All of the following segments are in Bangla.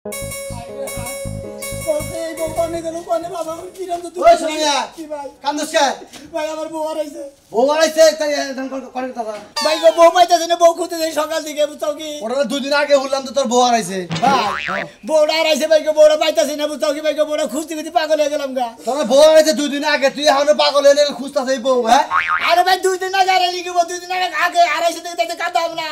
সকাল থেকে বুঝাও কি দুদিন আগে বললাম তো তোর বউ হারাইছে বউটা হারাইছে ভাই বউটা পাইতাছি না বুঝাও কি ভাই বউটা খুঁজতে খুঁজতে পাগল হয়ে গেলাম গা তোর বউ হারাইছে 2 দিন আগে তুই এখন পাগল হয়ে খুঁজতাছিস বউ হ্যাঁ আরে ভাই 2 দিন আগে হারাইলি কি 2 দিন আগে হারাইছে দেখতে কাঁদাম না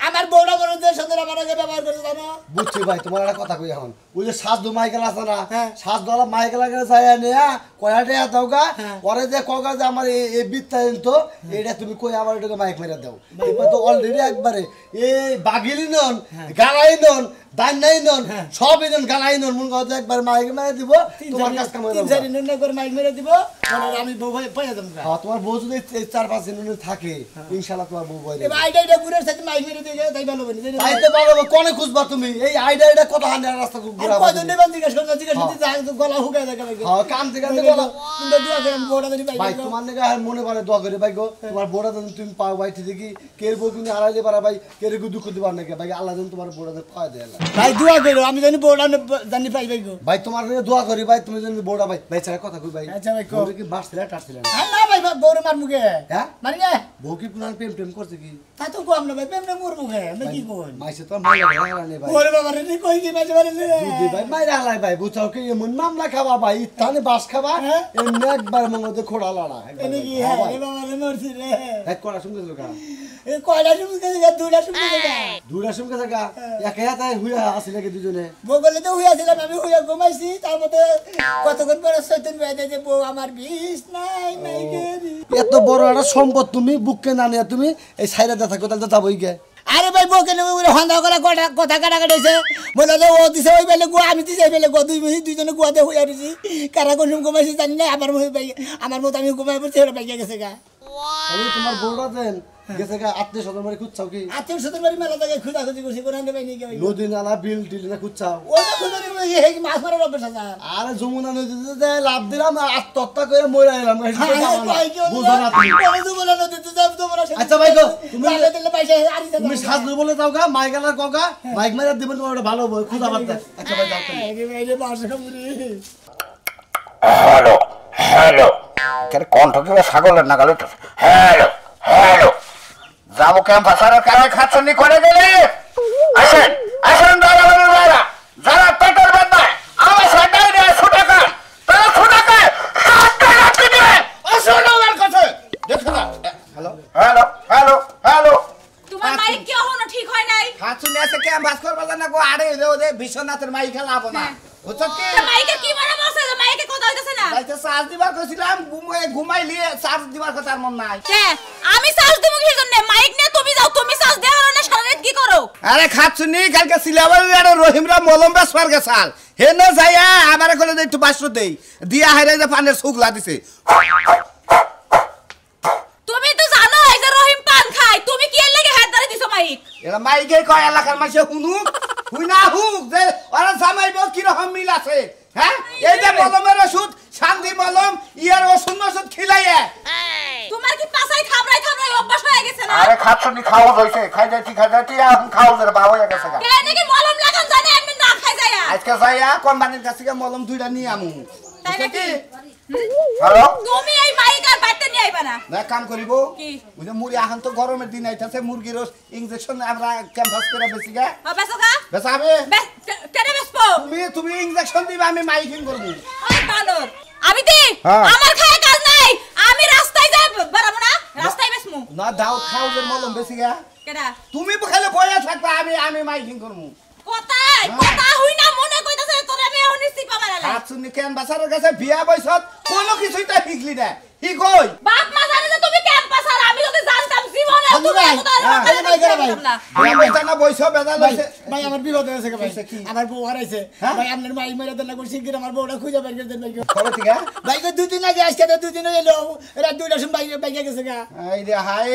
আমার বউটা বড় দেশ সঙ্গে আমার আগে ব্যবহার করে জানো বুঝছি ভাই তোমার একটা কথা কই এখন ওই যে সাজদু মাইকেল আছে না সাজদুলা মাইকেল আগে যায় না কয়টা দাওগা পরে যে কগা যে আমার এই বিত্তাইন তো এটা তুমি কই আমার এটাকে মাইক মেরে দাও এবার তো অলরেডি একবারে এই বাগিলি নন গালাই নন দান নাই নন সব এজন গালাই নন মন কথা একবার মাইক মেরে দিব তোমার কাজ কাম হবে 3-4 দিন করে মাইক মেরে দিব আর আমি বউ ভাই পাইয়া দেব হ্যাঁ তোমার বউ যদি 4-5 দিন থাকে ইনশাআল্লাহ তোমার বউ বইবে এই আইডিয়াটা ঘুরে সাথে মাইক মেরে দিলে তাই ভালো হবে তাই তো ভালো হবে কোনে খুঁজবা তুমি এই আইডিয়াটা কত হানে রাস্তা ঘুরা কত নেবেন জিজ্ঞাসা করতে যায় গলা হুকায় দেখা লাগে হ্যাঁ কাম থেকে গলা কিন্তু দোয়া করেন বড়া ধরি ভাই তোমার নেগা মনে পারে দোয়া করে ভাই গো তোমার বড়া যদি তুমি পাও ভাই ঠিক কি কের বউ কিন্তু হারাইলে পারা ভাই কের দুঃখ দিবার নাকি ভাই আল্লাহ যেন তোমার বড়া পায় দেয় ভাই দোয়া করো আমি জানি বড়া জানি পাই ভাই গো ভাই তোমার দোয়া করি ভাই তুমি জানি বড়া ভাই ভাই ছাড়া কথা কই ভাই আচ্ছা ভাই কো কি বাসছিলা টাটছিলা না ভাই বড় মার মুখে হ্যাঁ মারি না বউ কি পুরান প্রেম করছে কি তা তো কম না ভাই প্রেম মোর মুখে আমি কি কই মাইছে তো মাইরা হারালে ভাই ওরে বাবা রে কই কি মাইছে বারে দুদি ভাই মাইরা হালাই ভাই বুঝাও কি এমন মামলা খাবা ভাই তানে বাস খাবা এমনি একবার মঙ্গতে খোড়া লড়া এনে কি হ্যাঁ এ বাবা রে মরছি রে এক কোড়া শুনতে লোকা এ কয়লা শুনতে গা দুইটা শুনতে গা একা একা হুইয়া আসলে কি দুজনে বগলে তো হুইয়া ছিলাম আমি হুইয়া ঘুমাইছি তার মধ্যে কতক্ষণ পরে সৈতন ভাই যে বউ আমার বিষ নাই গেরি এত বড় একটা সম্পদ তুমি বুককে না নিয়া তুমি এই সাইরা দেখা কোথাল তো যাবই গে আরে ভাই বউকে নেবে বলে হন্দা করে কথা কাটাকাটাইছে বলে যে ও দিছে ওই বেলে গো আমি দিছে এই বেলে গো দুইজনে গুয়াতে হইয়া দিছি কারা কোন ঘুমাইছি জানি না আমার মতো আমি ঘুমাই পড়ছি ওরা পাইয়া গেছে গা আমি তোমার বউটা দেন গেছে গা আত্মীয় স্বজন বাড়ি খুঁজছাও কি আত্মীয় স্বজন বাড়ি মেলা জায়গায় খুঁজাখুঁজি করছি কোন আনতে পাইনি কি নদী নালা বিল টিল না খুঁজছাও ওটা খুঁজানি এই মাছ মারার অভ্যাস আছে আরে যমুনা নদীতে যে লাভ দিলাম আত্মহত্যা করে মরে এলাম বুঝো না তুমি যমুনা নদীতে যাব তোমরা আচ্ছা ভাই গো তুমি সাজু বলে যাও গা মাইকেলার কগা মাইক মারা দিবেন তোমার ভালো বই খুঁজা বার্তা আচ্ছা ভাই যাও এই যে মাছ খামুরি হ্যালো হ্যালো কেন কণ্ঠ কি ছাগলের নাগালে হ্যালো হ্যালো যাবো ক্যাম্পাসারের কারায় খাচ্ছনি করে গেলে আসেন আসেন দাঁড়া যারা পেটের বেদনায় আমার সাটাই নেয় ছুটাকার তারা ছুটাকার আসুন আমার কাছে দেখো না হ্যালো হ্যালো হ্যালো হ্যালো তোমার মাইক কি এখনো ঠিক হয় নাই খাচ্ছনি আছে ক্যাম্পাস করবা না গো আরে ওদের বিশ্বনাথের মাইক খেলাবো না বুঝছো কি মাইকে কি মানে বলছে মাইকে কথা হইতাছে না তাইতে চার্জ দিবার কইছিলাম ঘুমাইলি চার্জ দিবার কথা আর মন নাই কে আমি চার্জ দিব কি জন্য মাইক নিয়ে তুমি যাও তুমি চার্জ দেও না সারা রাত কি করো আরে খাচ্ছনি কালকে সিলাবাস আর রহিমরা মলম বেসবার গেছাল হে না যাইয়া আমারে কলে একটু বাসরু দেই দিয়া হাইরে যে পানের সুগলা দিছে তুমি তো জানো এই যে রহিম পান খায় তুমি কি এর লাগি হাত ধরে দিছো মাইক এরা মাইকে কয় এলাকার মাসে হুনুক হুই না হুক যে ওরা জামাইবো কি রকম মিল আছে হ্যাঁ এই যে মলমের ওষুধ শান্তি মলম ইয়ার ওষুধ খিলাইয়া তোমার কি পাছাই থাবরাই অভ্যাস হয়ে গেছে না আরে খাচ্ছনি খাওয়া হইছে খাই যাইতি এখন খাওয়া রে বাবা হয়ে গেছে কে নাকি মলম লাগান জানে আমি না খাই যায়া আজকে যাইয়া কোম্পানির কাছে মলম দুইটা নিয়ে আমু তাই নাকি হ্যালো তুমি এই মাইক আর বাইতে নিয়ে আইবা না না কাম করিব কি বুঝে মুড়ি এখন তো গরমের দিন আইতাছে মুরগির ইনজেকশন আমরা ক্যাম্পাস করে বেশি গা বেসোগা বেসাবে কেন বেসপো তুমি ইনজেকশন দিবা আমি মাইকিং করব ওই বানর আমি দি আমার খায় কাজ নাই আমি রাস্তায় যাই বরাবর না রাস্তায় বেসমু না দাও খাও যে মলম বেশি গা কেডা তুমি খালি বইয়া থাকবা আমি মাইকিং করব কথা হই না মনে কইতাছে তোরে আমি এখন সিপা মারালে আছুনি কেন বাসারের কাছে বিয়া বইছত কোনো কিছুই তা শিখলি না হি কই বাপ মা জানে যে তুমি ক্যাম্পাস আর আমি যদি জানতাম জীবনে তুমি বিয়া বইতা না বইছো বেদা লইছে ভাই আমার বিপদ হয়েছে ভাই আমার বউ হারাইছে ভাই আপনার মাই মেরে দেন লাগো শিগগির আমার বউটা খুঁজে বের করে দেন ভাই খবর ঠিক আছে ভাই তো দুই দিন আগে আজকে তো দুই দিন এলো রাত 2টার সময় বাইকে গেছে গা এই রে হাই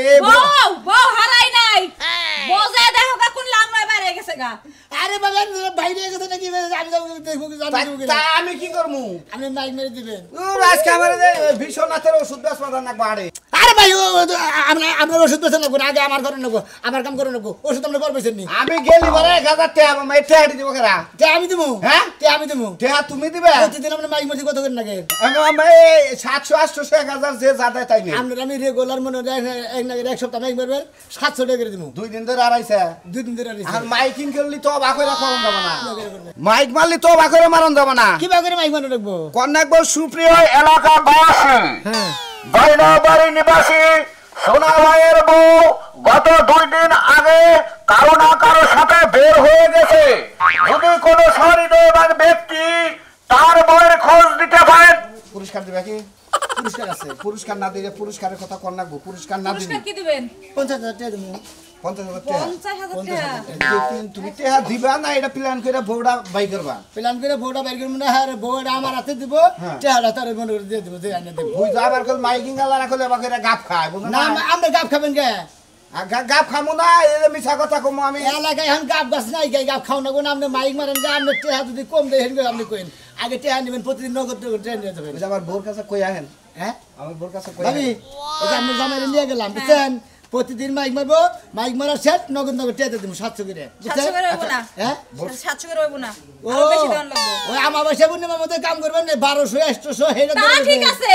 বউ হারাই নাই বোঝে দেখো কোন লাংড়ায় বাইরে গেছে গা আরে বাবা বাইরে গেছে নাকি আমি দেখবো তা আমি কি করমু আমি মাইক মেরে দিবেন ও আজকে আমারে বিশ্বনাথের ওষুধ বেসবা না বাড়ে আরে আরে ভাই আমরা ওষুধ বেছে নেবো আগে আমার ঘরে নেবো আমার কাম করে নেবো ওষুধ আমরা পর বেছেন নি আমি গেলি বলে 1000 টাকা আমার টেহা দিব কেরা তে আমি দেবো হ্যাঁ তে আমি দেবো টেহা তুমি দিবে প্রতিদিন আমরা মাইক মজি কত করে লাগে আমি 700 800 1000 যে জাদা তাই নি আমরা আমি রেগুলার মনে এক নাগের এক সপ্তাহ মাইক মারবে 700 টাকা করে দেবো 2 দিন ধরে আড়াইছে 2 দিন ধরে আর মাইকিং করলি তো বাকরে রাখুন যাব না মাইক মারলি তো বাকরে মারন যাব না কি বাকরে মাইক মারন রাখবো কন্যাকবর সুপ্রিয় এলাকাবাসী হ্যাঁ বাইনাবাড়ি নিবাসী সোনা ভাইয়ের বউ গত 2 দিন আগে কারো না কারো সাথে বের হয়ে গেছে যদি কোনো সহৃদয়বান ব্যক্তি তার বউয়ের খোঁজ দিতে পারেন পুরস্কার দিবে কি পুরস্কার আছে পুরস্কার না দিলে পুরস্কারের কথা কন্যাকবো পুরস্কার না দিলে পুরস্কার কি দিবেন 50,000 টাকা দেবো 50,000 টাকা 50,000 টাকা তুমি টেহা দিবা না এটা প্ল্যান করে বউটা বাই করবা প্ল্যান করে বউটা বাইর করে মনে হয় বউটা আমার হাতে দিব টাকাটা তার মনে করে দিয়ে দিব যে আনে দেব বুঝ যাবার কল মাইকিং আলা রাখলে বাকরে গাপ খায় বুঝছ না না আমরা গাব খাবেন কে গাপ খামু না এই মিছা কথা কমু আমি এলাকায় এখন গাব গাছ নাই গাব খাও না কোন আপনি মাইক মারেন গা আপনি টাকা যদি কম দেয় হেন আপনি কইন আগে টাকা নেবেন প্রতিদিন নগদ ট্রেন নিয়ে যাবেন বুঝ আমার বউর কাছে কই আহেন হ্যাঁ আমার বউর কাছে কই ভাবি এটা আমি জামাইরে নিয়ে গেলাম বুঝছেন প্রতিদিন মাইক মারবো মাইক মারার সেট নগদ নগদ টাকা দেবো 700 করে 700 করে হইব না হ্যাঁ 700 করে হইব না ও আরো বেশি দেন লাগবে ওই আমার বাসা বুনের মধ্যে কাম করবেন না 1200 800 হেটা তা ঠিক আছে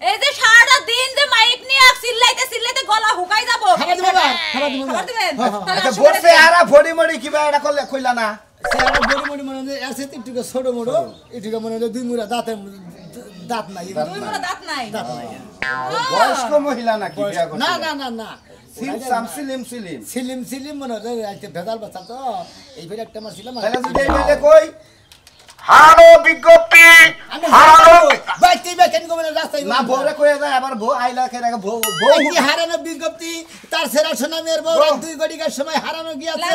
এই যে সারাটা দিন যে মাইক নিয়ে চিল্লাইতে গলা হুকাই যাব খাবার দিবা খাবার দিবা খাবার দিবেন তাহলে আচ্ছা 800 করে বসে আরা ফড়ি মড়ি কিবা এটা করলে কইলা না সেটা বড় বড় মনে হয় আছে একটু ছোট মোড়ো একটু মনে হয় দুই মুড়া দাঁত নাই দুই মোড়া দাঁত নাই দাঁত নাই বয়স্ক মহিলা নাকি বিয়া করছে না না না না সিলিম সিলিম মনে হয় আইতে ভেজাল বাচ্চা তো এই ফের একটা মারছিলাম তাহলে যদি এই মেলে কই হানো বিজ্ঞপ্তি হানো বাইতে বেকেন গোমনে রাস্তায় না বউরে কইয়া যায় আবার বউ আইলা কেন বউ কি হারানো বিজ্ঞপ্তি তার সেরা সোনামের বউ রাত 2 ঘটিকার সময় হারানো গিয়েছে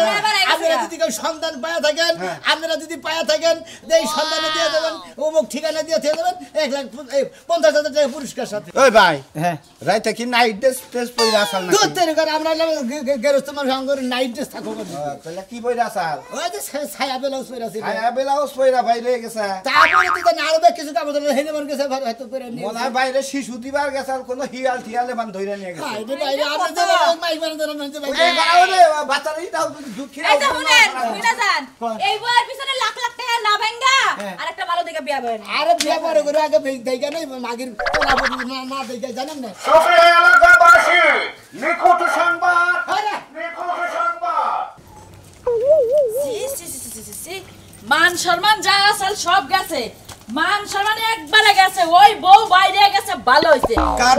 আপনারা যদি কেউ সন্ধান পায়া থাকেন আপনারা যদি পায়া থাকেন এই সন্ধানে দিয়ে দেবেন অমুক ঠিকানা দিয়ে দেবেন 1,50,000 টাকা পুরস্কার সাথে ওই ভাই হ্যাঁ রাইতে কি নাইট ড্রেস পরে আসাল না দুধ তৈরি করে আমরা গেরস্ত মানুষ আঙ্গুর নাইট ড্রেস থাকবো তাহলে কি পরে আসাল ওই যে ছায়া ব্লাউজ পরে আছে আয়া বেলাউস পরে বাইরে গেছে তারপরে তো না আরো কিছু কাপড় ধরে হেনে মন গেছে হয়তো পরে নিয়ে মনে হয় বাইরে শিশু দিবার গেছে আর কোনো হিয়াল টিয়ালে মান ধইরা নিয়ে গেছে এই বাইরে আপনি তো মাইক বানান ধরে না এই গাওরে বাচ্চারই দাও দুধ খেয়ে এই যে শুনেন বুঝনা যান এই বইয়ের পিছনে লাখ লাখ টাকা না ভাঙ্গা আর একটা ভালো দেখে বিয়া করেন আরে বিয়া পরে করে আগে দেইগা নাই মাগির পোলা না দেইগা জানেন না সুপ্রিয় এলাকাবাসী নিখুঁত সংবাদ আরে নিখুঁত সংবাদ সি মান সম্মান যা আসল সব গেছে মান সম্মান একবারে গেছে ওই বউ বাইরে গেছে ভালো হইছে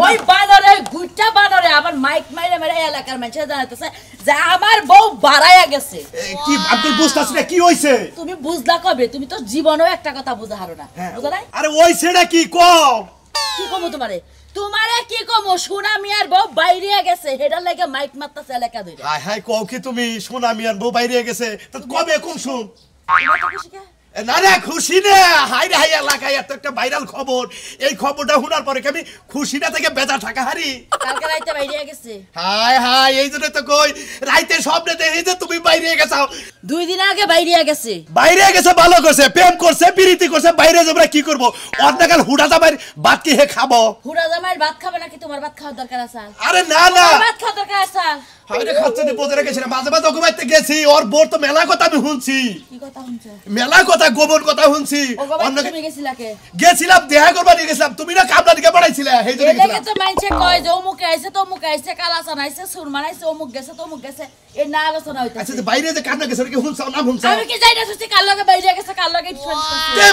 ওই বানরে গুটটা বানরে আবার মাইক মাইরে মেরে এলাকার মানুষ জানাতেছে যে আমার বউ বাড়ায়া গেছে কি আব্দুল বুঝতাছ না কি হইছে তুমি বুঝলা কবে তুমি তো জীবনেও একটা কথা বুঝা হারো না বুঝা নাই আরে ওই সেটা কি কও কি কমু তোমারে কি কমু সোনা মিয়ার বউ বাইরে গেছে হেডার লাগে মাইক মারতাছে এলাকা ধরে হাই হাই কও কি তুমি সোনা মিয়ার বউ বাইরে গেছে তো কবে কোন শুন না রে খুশি না হাই রে হাই এলাকায় এত একটা ভাইরাল খবর এই খবরটা শোনার পরে কি আমি খুশি না থেকে বেজা থাকা হারি কালকে রাইতে বাইরে গেছে হাই হাই এই জন্য তো কই রাইতে স্বপ্নে দেখি যে তুমি বাইরে গেছাও 2 দিন আগে বাইরে গেছে বাইরে গেছে ভালো করছে প্রেম করছে প্রীতি করছে বাইরে যাবরা কি করব অর্ধেকাল হুড়া দাবার ভাত কি হে খাবো হুড়া জামাইয়ের ভাত খাবে নাকি তোমার ভাত খাওয়ার দরকার আছে আরে না না ভাত খাওয়ার দরকার আছে হাইরে খাচ্ছে নি বোঝে রেখেছি মাঝে মাঝে ওকে গেছি ওর বোর তো মেলা কথা আমি শুনছি কি কথা শুনছো মেলা কথা গোবর কথা শুনছি অন্য তুমি গেছিলা কে গেছিলাম দেখা করবা নিয়ে গেছিলাম তুমি না কামলা দিকে পড়াইছিলে এই জন্য এটাকে গেছিলাম তো মানছে কয় যে অমুকে আইছে তো অমুকে আইছে কালাসান আইছে সুরমান আইছে অমুক গেছে তো অমুক গেছে এর না আলোচনা আচ্ছা হইতাছে যে বাইরে যে কামলা গেছে কি শুনছাও না শুনছাও আমি কি যাই না সুতি কাল লগে বাইরে গেছে কাল লগে তে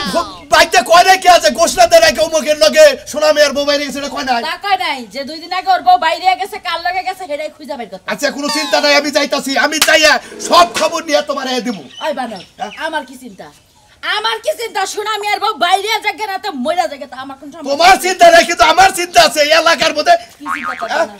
বাইতে কয় না কি আছে গোশলা দে রাখে অমুকের লগে সোনা মেয়ের বউ বাইরে গেছে কয় নাই তা কয় নাই যে 2 দিন আগে ওর বউ বাইরে গেছে কাল লগে গেছে হেডাই খুঁজা বের করতে আচ্ছা কোনো চিন্তা নাই আমি যাইতাছি আমি যাইয়া সব খবর নিয়ে তোমারে দেবো ওই বানর আমার কি চিন্তা শোনা আমি আর বউ বাইরে জায়গা রাতে মইরা জায়গা তা আমার কোন সমস্যা তোমার চিন্তা নাই কিন্তু আমার চিন্তা আছে এই এলাকার মধ্যে কি চিন্তা করছ না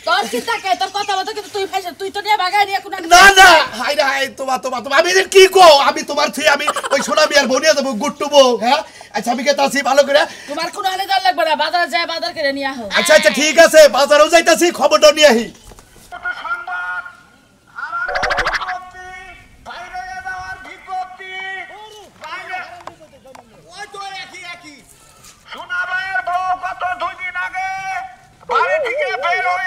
তোর চিন্তা কে তোর কথা মতো কিন্তু তুই তো নিয়ে বাগায় নিয়ে কোন না না হাই রে হাই তোমার আমি এদের কি কো আমি তোমার থেকে আমি ওই সোনা মিয়ার বউ নিয়ে যাবো গুট্টুবো হ্যাঁ আচ্ছা আমি কে তাছি ভালো করে তোমার কোন আলে দল লাগবে না বাজারে যায় বাজার করে নিয়ে আহ আচ্ছা আচ্ছা ঠিক আছে বাজারেও যাইতাছি খবরটা নিয়ে আহি সোনা ভাইয়ের বউ গত 2 দিন আগে বাড়ি থেকে বের হয়ে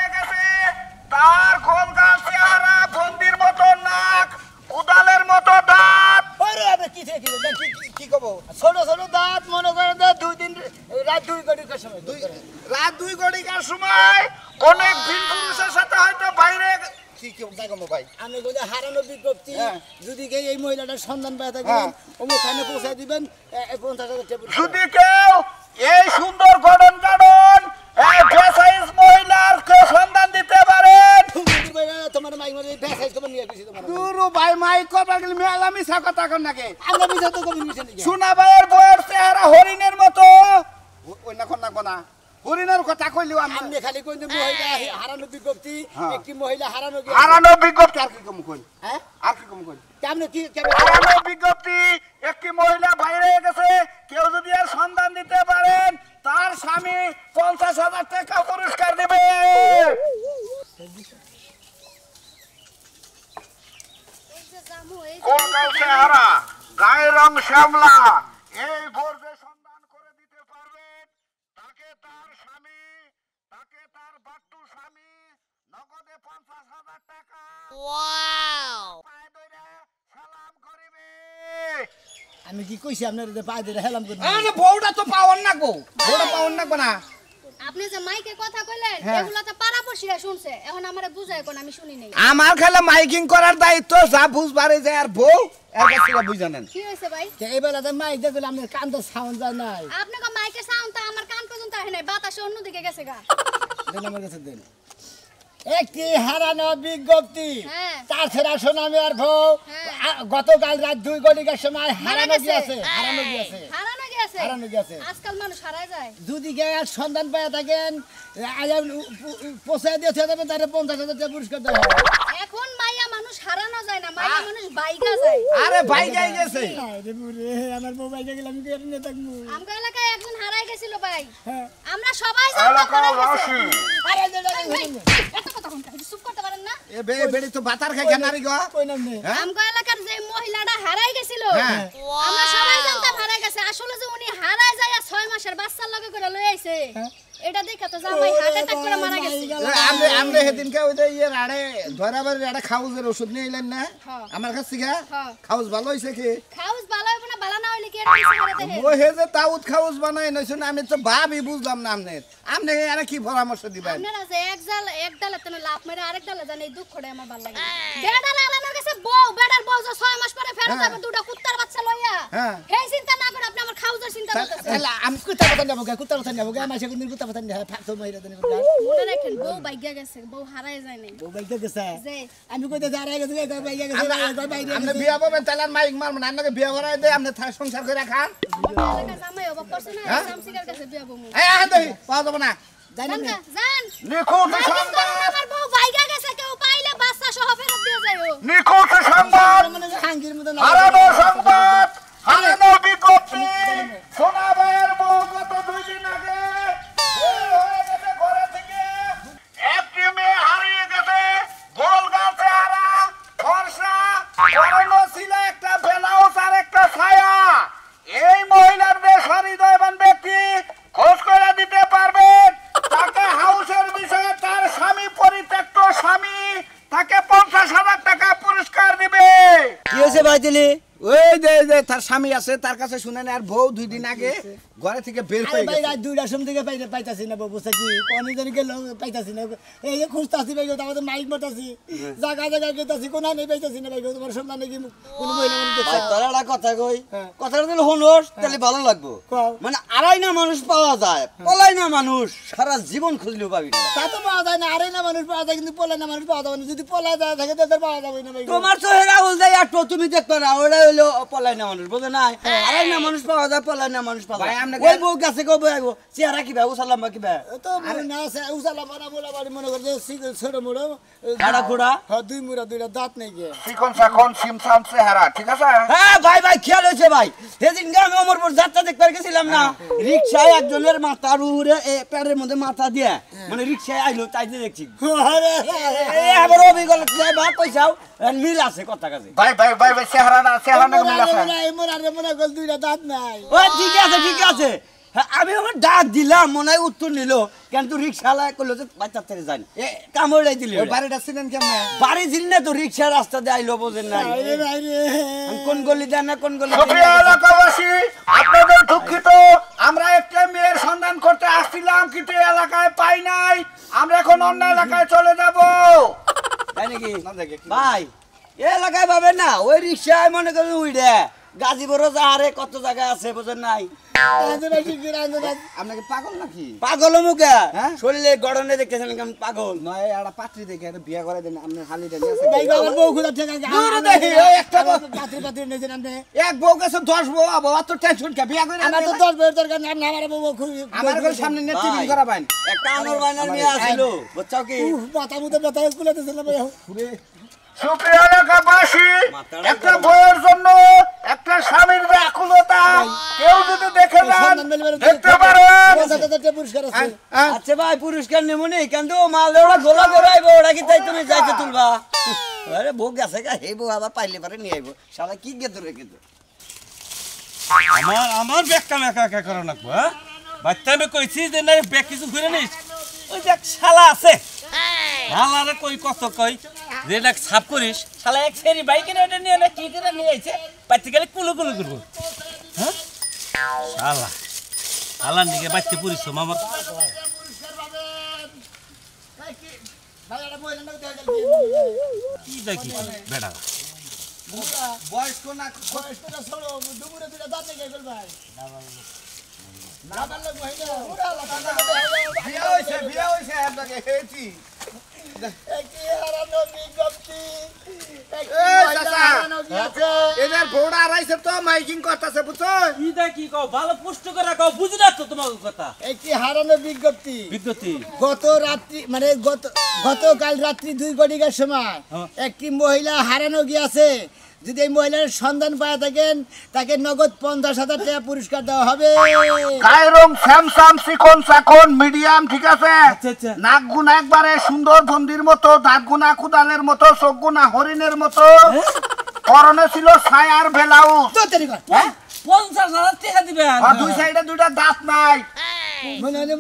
কি কব ছোট ছোট দাঁত মনে করেন যে 2 দিন রাত 2 ঘড়ির সময় রাত 2 ঘড়িকার সময় অনেক ভিন পুরুষের সাথে হয়তো বাইরে কি কি জায়গা ভাই আমি কই হারানো বিজ্ঞপ্তি হ্যাঁ। যদি কেউ এই মহিলাটার সন্ধান পায় থাকেন হ্যাঁ। ওখানে পৌঁছে দিবেন 50,000 টাকা যদি কেউ এই সুন্দর গঠন এই ফ্যাসাইজ মহিলার কে সন্ধান দিতে পারেন তোমার মাইক মারে ফ্যাসাইজ করে নিয়ে গেছি তোমার দুরু ভাই মাইক কবার গেলে মেলা মিছা কথা কর নাকি আমরা বিজয় তো কবি মিশে নাকি সোনা ভাইয়ের বউয়ের চেহারা হরিণের মতো ওই না কোন লাগবো না হরিণের কথা কইলিও আমি আপনি খালি কই যে মহিলা হারানো বিজ্ঞপ্তি একটি মহিলা হারানো হারানো বিজ্ঞপ্তি আর কি কম কই হ্যাঁ আর কি কম কই কেমনে কি হারানো বিজ্ঞপ্তি একটি মহিলা বাইরে গেছে কেউ যদি এর সন্ধান দিতে পারেন তার স্বামী 50,000 টাকা পুরস্কার দেবে কোন গাল চেহারা গায়ের রং শ্যামলা এই বর্জ্য সন্ধান করে দিতে পারবেন তাকে তার স্বামী তাকে তার বাট্টু স্বামী নগদে 50,000 টাকা পায়ে ধরে সালাম করিবে আমি কি কইছি আপনার পায়ে ধরে হেলাম করি আরে বউটা তো পাওয়ার না গো বউটা পাওয়ার না না আপনি যে মাইকে কথা কইলেন এগুলা তো পাড়াপড়শিরা শুনছে এখন আমারে বুঝায় কোন আমি শুনি নাই আমার খালি মাইকিং করার দায়িত্ব যা বুঝবারে যায় আর বউ এর কাছে বুঝা নেন কি হইছে ভাই এই বেলাতে মাইক দেখলে আপনার কান তো সাউন্ড যায় নাই আপনি কো মাইকে সাউন্ড তো আমার কান পর্যন্ত আহে নাই বাতাসে অন্যদিকে গেছে গা দেন আমার কাছে দেন একটি হারানো বিজ্ঞপ্তি হ্যাঁ। তার ছেড়া সোনামি আর বউ গতকাল রাত 2 ঘড়ির সময় হারানো গিয়েছে হারানো গেছে হারানো গেছে আজকাল মানুষ হারায় যায় যদি গিয়ে সন্ধান পায় থাকেন পৌঁছায় দিয়ে যাবে তাহলে 50,000 টাকা পুরস্কার দেওয়া হবে এখন মাইয়া মানুষ হারানো যায় না মাইয়া মানুষ বাইগা যায় আরে ভাই যাই গেছে আরে বুড়ি আমার মোবাইলে গেলাম কি আর নিয়ে থাকবো আমগো এলাকায় একজন হারায় গেছিল ভাই হ্যাঁ। আমরা সবাই জানতাম এলাকার রাশি আরে এত কথা কোন চুপ করতে পারেন না এ বেড়ি তো বাতার খাই কেনারি গো কই নাম নেই আমগো এলাকার যে মহিলাটা হারাই গেছিল হ্যাঁ। আমরা সবাই জানতাম হারাই গেছে আসলে যে উনি হারায় যায় 6 মাসের বাচ্চার লগে করে লই আইছে এটা দেখে তো জামাই হার্ট অ্যাটাক করে মারা গেছে আমরা আমরা সেদিনকে ওই যে ইয়ে রাড়ে ধরাবার রাড়ে খাউজের ওষুধ নিয়ে এলেন না হ্যাঁ। আমার কাছ থেকে হ্যাঁ। খাউজ ভালো হইছে কি খাউস ভালো হবে না ভালো না হইলে কি আর কিছু করে দেখে ওই হে যে তাউত খাউজ বানাই নইছেন আমি তো ভাবই বুঝলাম না আমনের আমনে আর কি পরামর্শ দিবেন আপনারা যে এক ডালে তেনে লাভ মেরে আরেক ডালে জানে এই দুঃখটা আমার ভালো লাগে বেডার আলানো গেছে বউ বেডার বউ যে 6 মাস পরে ফেরত যাবে দুটো কুত্তার বাচ্চা লইয়া হ্যাঁ। এই চিন্তা না করে আপনি আমার খাউজের চিন্তা করতেছেন তাহলে আমি কুত্তা পাতা যাবো কুত্তা পাতা যাবো মাসে কোনদিন কুত্তা পাতা নিয়ে ফাঁকতো মাইরা দেন মনে রাখেন বউ বাইগা গেছে বউ হারায় যায় নাই বউ বাইতে গেছে যে আমি কইতে যারা গেছে কই বাইয়া গেছে কই বাইরে আমনে বিয়া পাবেন তাহলে আর মাইক মারবেন আপনাকে বিয়া ভরাই দেয় আপনি সংসার করে খান এলাকা জামাই অবাক করছে না হ্যাঁ? শামসিকার কাছে বিয়া বমু এই আহেন দেখি পাওয়া যাবে না জানি না জান নিখুঁত মাইকিং সংবাদ করেন আমার বউ বাইগা গেছে কেউ পাইলে বাচ্চা সহ ফেরত দিয়ে যাইও নিখুঁত সংবাদ মানে হাঙ্গির মতো না হারানো সংবাদ হারানো বিজ্ঞপ্তি সোনা ভাইয়ের বউ গত 2 দিন আগে বের হয়ে গেছে ঘরে থেকে একটি মেয়ে হারিয়ে গেছে গোল গাল চেহারা ফর্সা পরনো ছিল একটা ব্লাউজ আর একটা ছায়া এই মহিলার বেশ হৃদয়বান ব্যক্তি খোঁজ করে দিতে পারবেন তাকে হাউসের বিষয়ে তার স্বামী পরিত্যক্ত স্বামী তাকে 50,000 টাকা পুরস্কার দিবে কি হইছে ভাই দিলি ওই যে তার স্বামী আছে তার কাছে শুনেন আর বউ 2 দিন আগে ঘরে থেকে বের আরে হয়ে ভাই গেছে রাত 2টার সময় থেকে পাইতাছি না বাবু কি কোন জন গেল পাইতাছি না এই যে খুঁজতাছি ভাই আমাদের মাইক মতাছি জায়গা জায়গা গেতাছি কোনা নেই পাইতাছি না ভাই তোমার সন্ধান নাকি কোন মহিলা মনে দেখছে তোরা একটা কথা কই হ্যাঁ। কথাটা দিলে হনোস তাহলে ভালো লাগবো কও। মানে আড়াই না মানুষ পাওয়া যায় পলাই না মানুষ সারা জীবন খুঁজলেও পাবি না তা তো পাওয়া যায় না আরে না মানুষ পাওয়া যায় কিন্তু পলা না মানুষ পাওয়া যাবে না যদি পলা যায় থাকে তাদের পাওয়া যাবে না ভাই তোমার তো হেরা হল যায় আর তুমি দেখবে না ওরা হইলো পলাই না মানুষ বুঝে নাই আড়াই না মানুষ পাওয়া যায় পলাই না মানুষ পাওয়া ভাই, যায় আমরা ওই বউ গেছে গো বউ চেহারা কি ভাই উসালাম বা কি ভাই তো মনে না আছে উসালা মারা মোলা বাড়ি মনে করে ছোট মোড়ো গাড়া ঘোড়া হ্যাঁ 2 মুড়া 2টা দাঁত নাই গে চিকন চাকন সিমসাম চেহারা ঠিক আছে হ্যাঁ ভাই ভাই খেয়াল হয়েছে ভাই সেদিন আমি অমরপুর যাত্রা দেখতে গেছিলাম না রিক্সায় একজনের মাথার উপরে প্যারের মধ্যে মাথা দিয়ে মানে রিক্সায় আইলো তাই দেখছি আরে আবার অভিজ্ঞতা বা কইসাও মিল আছে কথা কাছে ভাই চেহারা না মিল আছে মোরা রে মোরা গল 2টা দাঁত নাই ও ঠিক আছে হ্যাঁ, আমি আমার ডাক দিলাম মনে হয় উত্তর নিল কিন্তু রিক্সাওয়ালা করলো যে বাচ্চা ছেড়ে যায় না কামড়াই দিল বাড়িটা ছিলেন কেমন বাড়ি ছিলি না তো রিক্সা রাস্তা দিয়ে আইলো বোঝেন না আমি কোন গলি দেন না কোন গলি সুপ্রিয় এলাকাবাসী আপনাদের দুঃখিত আমরা একটা মেয়ের সন্ধান করতে আসছিলাম কিন্তু এই এলাকায় পাই নাই আমরা এখন অন্য এলাকায় চলে যাব তাই নাকি ভাই এই এলাকায় পাবেন না ওই রিক্সায় মনে করেন উইডে গাজীপুরও যাহারে কত জায়গা আছে বোঝেন নাই আপনাকে পাগল নাকি পাগল মুখে হ্যাঁ? শরীরে গড়নে দেখতেছেন কেমন পাগল নয় একটা পাত্রী দেখে একটা বিয়া করে দেন আপনি হালিটা নিয়ে আসেন দূরে দেখি, ওই একটা বউ। এক বউ গেছে 10 বউ আবার তো টেনশন কে বিয়া করে আমার তো 10 বছর দরকার না আমার বউ খুব আমার ঘরের সামনে নিয়ে টিভি ভাই, করা বাইন একটা আনোর বাইনার মেয়ে আসিল বুঝছাও কি মাথা মুতে ব্যথা কুলাতেছে না ভাই সুপ্রিয় এলাকাবাসী মাথাটা একটা বইয়ের জন্য একটা স্বামীর ব্যাকুলতা কেউ যদি দেখে যান দেখতে পারেন পুরস্কার আছে আচ্ছা ভাই পুরস্কার নেমনি কিন্তু মাল ওরা গোলা গোলাইবো ওরা কি তাই তুমি যাইতে তুলবা আরে বউ গেছে গা হে বউ আবার পাইলে পারে নিয়ে আইবো শালা কি গেতো রে কিন্তু আমার ব্যাগ কাম একা একা করা লাগবো হ্যাঁ বাচ্চা আমি কইছি যে না ব্যাগ কিছু ঘুরে নিস ওই দেখ শালা আছে শালারে কই কত কই যে দেখ সাফ করিস শালা এক সেরি বাইকে এটা নিয়ে না কি করে নিয়ে আইছে বাচ্চা গেলে কুলু কুলু করবো হ্যাঁ শালা শালার দিকে বাচ্চা পরিশ্রম আমার কি দেখি বেটা বয়স্ক না বয়সটা ছোড়ো দুপুরে দুটা দাঁত লেগে গেল ভাই বিয়া হইছে আপনাকে হেছি একটি হারানো বিজ্ঞপ্তি এদের ভোড়া আইছে তো মাইকিং করতেছে বুঝছো কি দেখি কও ভালো পুষ্ট করে কও বুঝি না তো তোমার কথা একটি হারানো বিজ্ঞপ্তি বিদ্যুতি গত রাত্রি মানে গতকাল রাত্রি 2 ঘটিকার সময় একটি মহিলা হারানো গিয়েছে যদি এই মহিলার সন্ধান পাওয়া থাকেন তাকে নগদ 50,000 টাকা পুরস্কার দেওয়া হবে কায়রং স্যামসাং চিকন চাকন মিডিয়াম ঠিক আছে আচ্ছা। নাক গুনা একবারে সুন্দর ফন্দির মতো দাঁত গুনা কুদালের মতো চোখ গুনা হরিণের মতো পরনে ছিল ছায়ার ব্লাউজ তো তৈরি কর 50,000 টাকা দিবেন আর দুই সাইডে দুইটা দাঁত নাই মনে হয়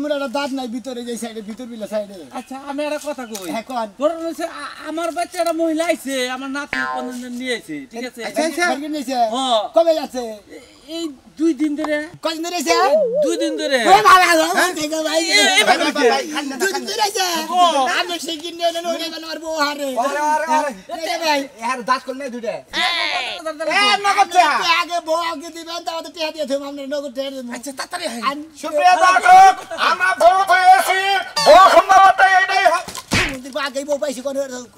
মোরা দাঁত নাই ভিতরে যে সাইডে ভিতর বিলা সাইডে আচ্ছা আমি একটা কথা কই হ্যাঁ কোন ধরুন হচ্ছে আমার বাচ্চা একটা মহিলা আইছে আমার নাতি কোনদিন নিয়ে আইছে ঠিক আছে বার্গেন নিছে হ্যাঁ। কবে যাচ্ছে এই 2 দিন ধরে কদিন ধরে এসে 2 দিন ধরে ও ভালো দেখো ভাই এবার কইছে। দুই দিন ধরে এসে আমি সেই কিনে নেন ওরে আমার বউ হারে দেখো ভাই এর দাঁত করলে দুইটা আগে বউ আগে দিবেন তাহলে টিয়া দিয়ে তুমি আমরা নগদ টিয়া দেব আচ্ছা তাড়াতাড়ি আয়। সুপ্রিয় দর্শক আমরা বউ পেয়েছি বউ সম্ভবত এইটাই আগে বউ পাইছি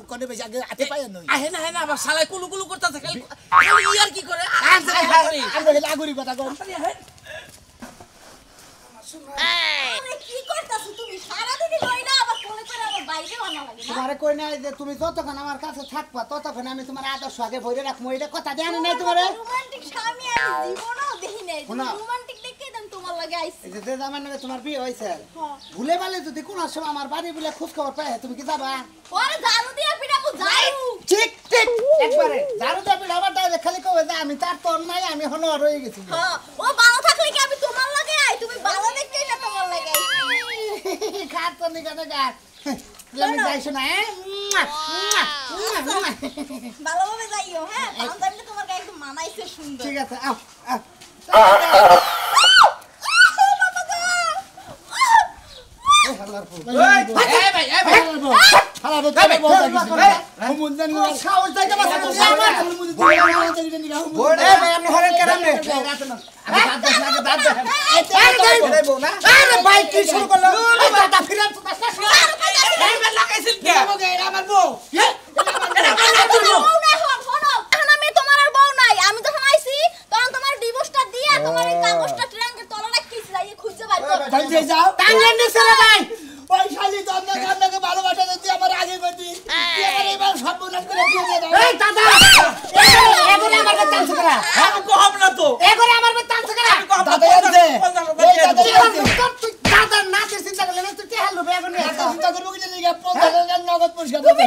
কোনে পাইছি আগে হাতে পাই নই আহে না আবার শালায় কুলু কুলু করতেছে খালি ইয়ার কি করে আমরা আগুরি কথা কম আরে কি করতাছ তুমি সারা দিন কইনা আবার ফোনে করে আবার বাইরে বানা লাগে না তোমারে কই না যে তুমি যতক্ষণ আমার কাছে থাকবা ততক্ষণ আমি তোমার আদর্শ আগে বইরে রাখবো এটা কথা জানি নাই তোমারে রোমান্টিক স্বামী আমি জীবনেও দেখি নাই তুমি শোনো। রোমান্টিক দেখে দেন তোমার লাগে আইছি এই যে আমার নামে তোমার বিয়ে হয়েছে হ্যাঁ। ভুলে বালে যদি কোন সময় আমার বাড়ি বলে খোঁজ খবর পাই তুমি কি যাবা ওরে ঝাড়ু দিয়া পিটাবো ঝাড়ু ঠিক ঠিক একবারে ঝাড়ু দেবে আবার ডাইরেক্ট খালি কবে যে আমি তার তোর নাই আমি হলো রয়ে গেছি হ্যাঁ ও ভালো থাকলে কি আমি তোমার লাগে আই তুমি ভালো দেখতেই না তোমার লাগে আইছি খাট তো নিকানে গাছ আমি যাইছো না ভালোভাবে যাইও হ্যাঁ পাঞ্জাবিটা তোমার গায়ে একদম মানাইছে সুন্দর ঠিক আছে আও আও সাহস দাইতে পারছ তুমি আমার আমি হরেন কেরামনে আমি দাঁত দেখ লাগে দাঁত দেখ আরে ভাই কি শুরু করলো দাঁত ফিরান তো দাঁত এইবার লাগাইছিস কে আমার বউ আমি তোমার আর বউ নাই আমি যখন আইছি তখন তোমার ডিভোর্সটা দিয়া তোমার এই কাগজটা ট্রাঙ্কের তলে রাখিছি যাইয়ে খুঁজে বাইর করো কাজে যাও টাঙ্গের নিচে রে ভাই ওই শালি তো আপনাকে ভালোবাসা দিতে আমার আগে গতি তুই আমার এবার সর্বনাশ করে দিয়ে দাও এই দাদা এগুলো আমার টানছ করা আমি কম না তো এগুলো আমার টানছ করা দাদা আছে এই দাদা আছে তুই দাদা না চিন্তা করলে না তুই হেল লবে এখন এত চিন্তা করবো কি যে 50,000 নগদ পুরস্কার দেবে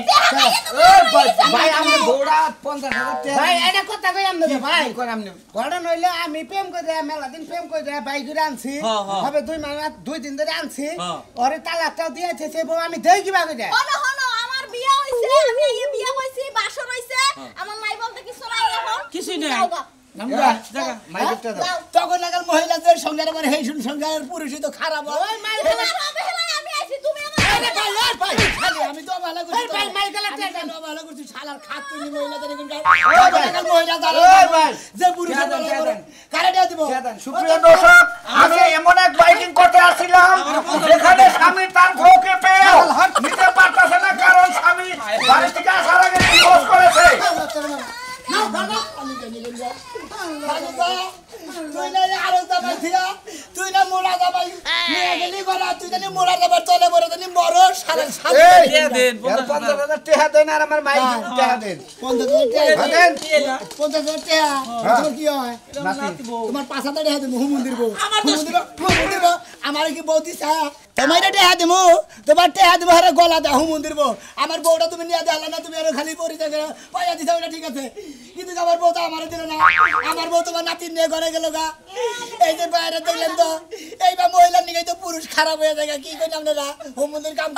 ভাই আমরা বড়া 50,000 টাকা ভাই এটা কথা কই আমরা ভাই কি করাম নে? ঘটনা হইলে আমি প্রেম করে মেলা দিন প্রেম করে বাইক ধরে আনছি হ্যাঁ, হ্যাঁ। হবে 2 মাস 2 দিন ধরে আনছি হ্যাঁ। ওরে তালাকটাও দিয়েছে সে বউ আমি দেই কিবা করে হনো হনো আমার বিয়া হইছে আমি এই বিয়া হইছি বাসর হইছে আমার মাই বলতে কিছু নাই এখন কিছুই নাই। যাও গা। আমরা জায়গা মাইকেটটা দাও। যাও। তখন নাগাল মহিলাদের সঙ্গে আমার হেই শুন সঙ্গে আর পুরুষই তো খারাপ হয়। ওই মাই খেলা হবে হেলা আমি আইছি তুমি আমার আরে ভাই, ওই ভাই, খালি আমি তো ভালো করছি। ভাই, মাই গেলা টেকা না ভালো করছি। শালার খাত তুই মহিলাদের এখানকার। তখন নাগাল মহিলা দাঁড়ায় ওই ভাই, যে পুরুষের কে দেন, দলে কে করে। দেন? কারে দেয়া দিব? সুপ্রিয় দর্শক আমি এমন এক বাইকিং করতে আসছিলাম যেখানে স্বামী তার বউকে পেয়ে নিতে পারতেছে না কারণ স্বামী বাড়ি থেকে আসার আগে ডিভোর্স করেছে না, বাবা, আমি জানি না। বাবা, তুই না আরো দাবাই থিয়া, তুই না মোড়া দাবাই নিয়ে গেলি গলা, তুই জানি মোড়া দাবার তলে বড় জানি মরো সারা সারা এই, দিয়ে দেন, এর 50,000 টাকা দেন আর আমার মাইক টাকা দেন। 50,000 টাকা দেন। 50,000 টাকা তোমার কি হয় তোমার 5,000 টাকা দেবো মন্দির বউ মন্দির বউ আমার কি বউ দিছা তোমার টাকা দেবো তোমার টাকা দেবো আরে গলা দে মন্দির বউ আমার বউটা তুমি নিয়ে দেখালে না তুমি আরো খালি পরি থেকে পয়সা দিছা ওটা ঠিক আছে কিন্তু আমার বউ তো আমার দিল না আমার বউ তোমার নাতির নিয়ে ঘরে গেল গা এই যে বাইরে দেখলেন তো এইবার মহিলার নিয়ে তো পুরুষ খারাপ হয়ে যায় কি করেন আপনারা হোম মন্দির কাম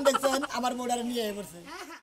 দেখছেন আমার বউটারে নিয়ে পড়ছে